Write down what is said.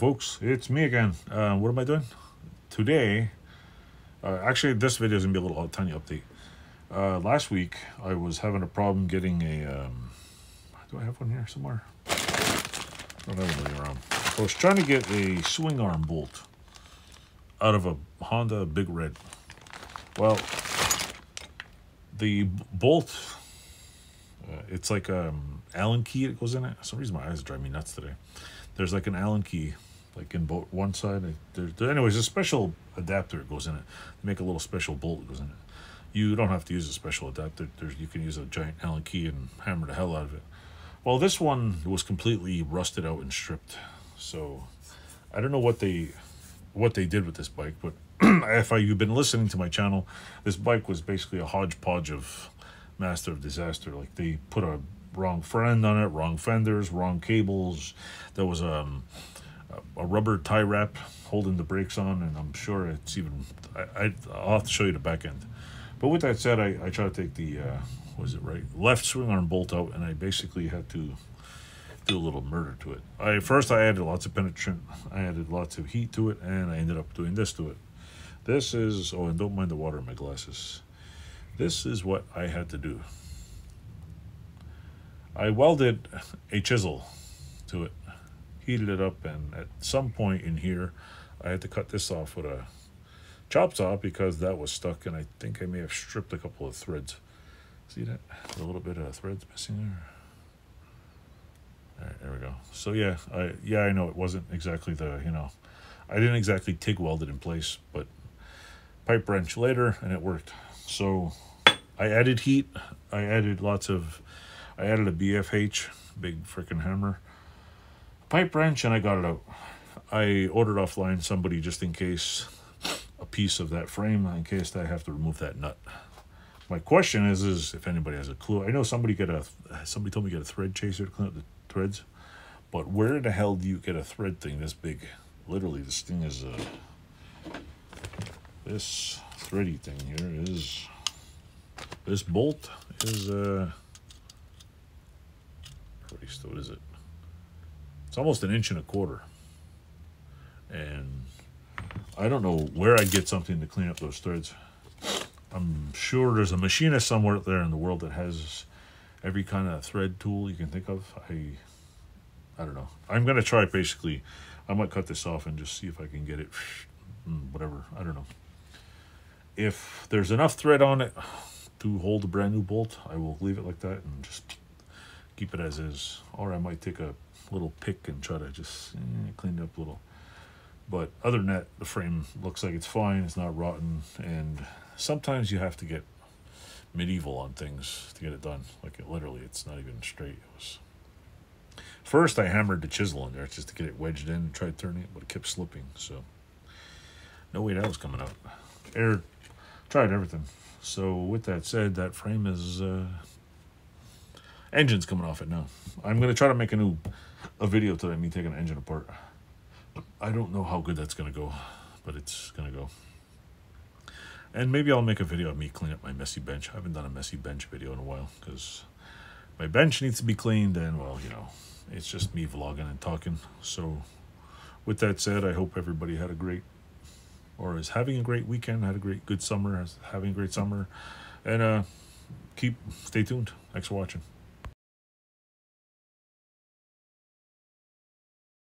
folks, it's me again. What am I doing? Today, actually this video is going to be a little tiny update. Last week, I was having a problem getting a, do I have one here somewhere? I don't have one around. I was trying to get a swing arm bolt out of a Honda Big Red. Well, the bolt, it's like Allen key that goes in it. For some reason my eyes drive me nuts today. There's like an Allen key, like in both one side. Anyways, a special adapter that goes in it. They make a little special bolt that goes in it. You don't have to use a special adapter. You can use a giant Allen key and hammer the hell out of it. Well, this one was completely rusted out and stripped. So I don't know what they did with this bike, but if you've been listening to my channel, this bike was basically a hodgepodge of master of disaster. Like they put a wrong friend on it, wrong fenders, wrong cables. There was a rubber tie wrap holding the brakes on, and I'm sure it's even, I'll have to show you the back end. But with that said, I tried to take the, left swing arm bolt out, and I basically had to do a little murder to it. First I added lots of penetrant, I added lots of heat to it, and I ended up doing this to it. This is, oh, and don't mind the water in my glasses. This is what I had to do. I welded a chisel to it, heated it up, and at some point in here, I had to cut this off with a chop saw because that was stuck, and I think I may have stripped a couple of threads. See that? A little bit of threads missing there. All right, there we go. So yeah, I know it wasn't exactly the, I didn't exactly TIG weld it in place, but pipe wrench later, and it worked. So I added heat. I added a BFH, big freaking hammer, pipe wrench, and I got it out. I ordered offline somebody just in case, a piece of that frame, in case I have to remove that nut. My question is if anybody has a clue. I know somebody told me to get a thread chaser to clean up the threads, but where the hell do you get a thread thing this big? Literally, this thing is this thready thing here is, this bolt is what is it? It's almost 1.25 inches, and I don't know where I'd get something to clean up those threads. I'm sure there's a machinist somewhere out there in the world that has every kind of thread tool you can think of. I don't know. I'm gonna try, basically. I might cut this off and just see if I can get it, whatever, I don't know. If there's enough thread on it to hold a brand new bolt, I will leave it like that and just keep it as is. Or I might take a little pick and try to just clean it up a little. But other than that, the frame looks like it's fine. It's not rotten. And sometimes you have to get medieval on things to get it done. Like literally, it's not even straight. First, I hammered the chisel in there just to get it wedged in and tried turning it, but it kept slipping. So no way that was coming out. Tried everything. So with that said, that frame is engine's coming off it now. I'm gonna try to make a video today, me taking the engine apart. I don't know how good that's gonna go, but it's gonna go. And maybe I'll make a video of me cleaning up my messy bench. I haven't done a messy bench video in a while because my bench needs to be cleaned, and well, it's just me vlogging and talking. So with that said, I hope everybody had a great, or is having a great weekend, had a good summer, having a great summer, and stay tuned. Thanks for watching.